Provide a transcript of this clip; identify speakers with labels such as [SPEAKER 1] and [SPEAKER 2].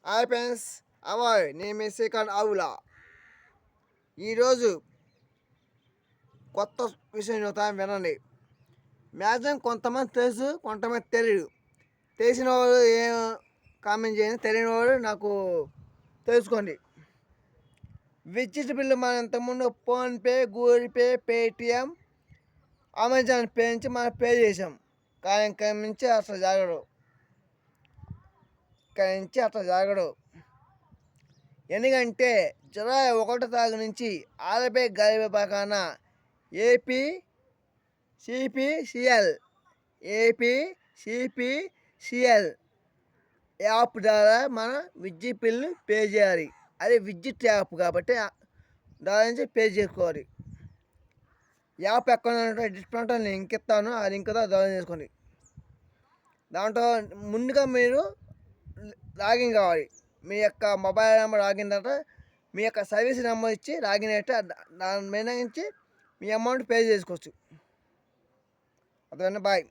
[SPEAKER 1] Hi friends, అవాయ్ నేను మీ శ్రీకాంత్ ఆవుల. ఈరోజు కొత్త విషయం చెబుతాను వినండి. మ్యాక్సిమం కొంతమంది తెలుసు, కొంతమంది తెలియదు. తెలిసిన వాళ్ళు ఏం కామెంట్ చేయండి, తెలియని వాళ్ళు నాకు తెలుసుకోండి. విద్యుత్ బిల్లు మనం ఇంతకుముందు PhonePe, Google pay, Paytm, Amazon pay నుంచి మనం పే చేసాం. కానీ ఇక్కడి నుంచి అసలు జరగడు. ఎందుకంటే జూలై 1 తారీఖు నుంచి ఆర్బీఐ గైడ్ ప్రకారం ఏపీ సిపిసిఎల్ యాప్ ద్వారా మన విద్యుత్ బిల్లు పే చేయాలి. అది విద్యుత్ యాప్ కాబట్టి దాని నుంచి పే చేసుకోవాలి. యాప్ ఎక్కడ డిస్ప్లే లింక్ ఇస్తాను, ఆ లింక్తో డౌన్లోడ్ చేసుకోండి. దాంట్లో ముందుగా మీరు లాగిన్ కావాలి. మీ యొక్క మొబైల్ నెంబర్ లాగిన్ తర్వాత మీ యొక్క సర్వీస్ నెంబర్ ఇచ్చి లాగిన్ అయితే దాని మీద నుంచి మీ అమౌంట్ పే చేసుకోవచ్చు. అదే బాయ్.